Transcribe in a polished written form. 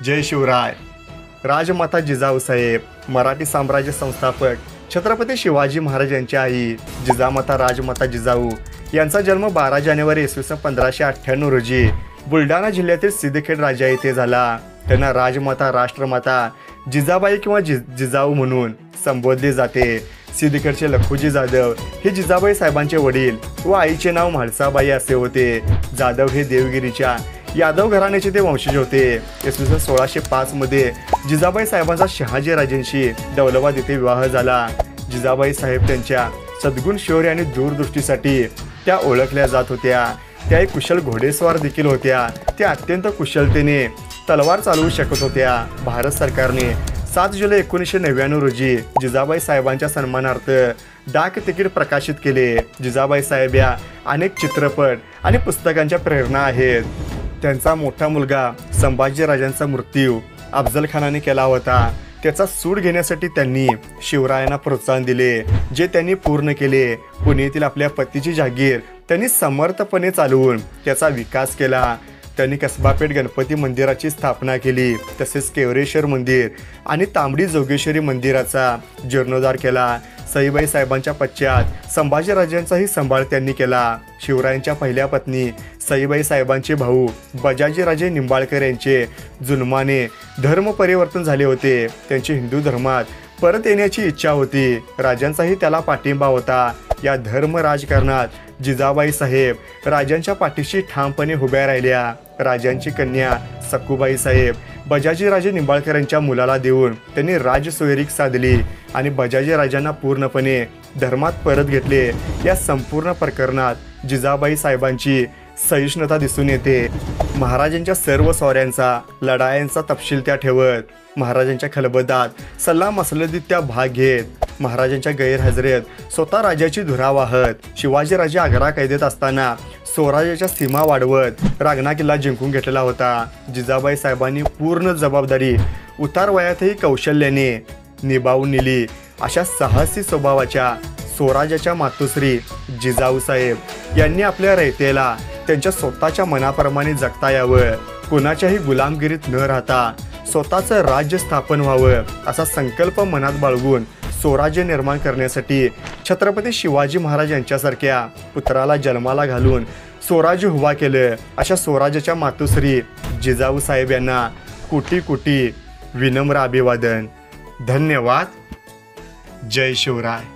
जय शिवराय. राजमाता जिजाऊसाहेब, मराठी साम्राज्य संस्थापक छत्रपती शिवाजी महाराज यांच्या आई जिजामाता राजमाता जिजाऊ यांचा जन्म 12 जानेवारी इसवी सन 1598 रोजी बुलढाणा जिल्ह्यातील सिद्धखेड राजा येथे झाला. त्यांना राजमाता, राष्ट्रमाता, जिजाबाई किंवा जिजाऊ म्हणून संबोधले जाते. सिद्धखेडचे लखुजी जाधव हे जिजाबाई साहेबांचे वडील व आईचे नाव म्हाळसाबाई असे होते. जाधव हे देवगिरीच्या यादव घराण्याचे ते वंशज होते. इसवी सन 1605 मध्ये जिजाबाई साहेबांचा शहाजी राजेंशी दौलताबाद येथे विवाह झाला. जिजाबाई साहेब त्यांच्या सद्गुण, शौर्य आणि दूरदृष्टीसाठी त्या ओळखल्या जात होत्या. त्या एक कुशल घोडेस्वार देखील होत्या. त्या अत्यंत कुशलतेने तलवार चालवू शकत होत्या. भारत सरकारने 7 जुलै 1999 रोजी जिजाबाई साहेबांच्या सन्मानार्थ डाक तिकीट प्रकाशित केले. जिजाबाई साहेब या अनेक चित्रपट आणि पुस्तकांच्या प्रेरणा आहेत. त्यांचा मोठा मुलगा संभाजीराजांचा मृत्यू अफजल खानाने केला होता. त्याचा सूड घेण्यासाठी त्यांनी शिवरायांना प्रोत्साहन दिले, जे त्यांनी पूर्ण केले. पुणे येथील आपल्या पतीची जागीर त्यांनी समर्थपणे चालवून त्याचा विकास केला. त्यांनी कसबापेठ गणपती मंदिराची स्थापना केली. तसेच केवरेश्वर मंदिर आणि तांबडी जोगेश्वरी मंदिराचा जीर्णोद्धार केला. सईबाई साहेबांच्या पश्चात संभाजीराजांचाही सांभाळ त्यांनी केला. शिवरायांच्या पहिल्या पत्नी सईबाई साहेबांचे भाऊ बजाजीराजे निंबाळकर यांचे जुलमाने धर्म परिवर्तन झाले होते. त्यांची हिंदू धर्मात परत येण्याची इच्छा होती. राजांचाही त्याला पाठिंबा होता. या धर्म राजकारणात जिजाबाई साहेब राजांच्या पाठीशी ठामपणे उभ्या राहिल्या. राजांची कन्या सखूबाई साहेब बजाजीराजे निंबाळकर यांच्या मुलाला देऊन त्यांनी राजसोयरीक साधली आणि बजाजीराजांना पूर्णपणे धर्मात परत घेतले. या संपूर्ण प्रकरणात जिजाबाई साहेबांची सहिष्णुता दिसून येते. महाराजांच्या सर्व सौऱ्यांचा, लढायांचा तपशील त्या ठेवत, महाराजांच्या खलबतात सल्लामसलतीत त्या भाग घेत, महाराजांच्या गैरहजेरीत स्वतः राजाची धुरा वाहत, शिवाजीराजे आग्रा कैदेत असताना स्वराज्याच्या सीमा वाढवत रांगणा किल्ला जिंकून घेतलेला होता. जिजाबाई साहेबांनी पूर्ण जबाबदारी उतार वयातही कौशल्याने निभावून नेली. अशा साहसी स्वभावाच्या स्वराज्याच्या मातोश्री जिजाऊ साहेब यांनी आपल्या रयतेला त्यांच्या स्वतःच्या मनाप्रमाणे जगता यावं, कोणाच्याही गुलामगिरीत न राहता स्वतःचं राज्य स्थापन व्हावं असा संकल्प मनात बाळगून स्वराज्य निर्माण करण्यासाठी छत्रपती शिवाजी महाराज यांच्यासारख्या पुत्राला जन्माला घालून स्वराज्य उभा केलं. अशा स्वराज्याच्या मातोश्री जिजाऊ साहेब यांना कोटी कोटी विनम्र अभिवादन. धन्यवाद. जय शिवराय.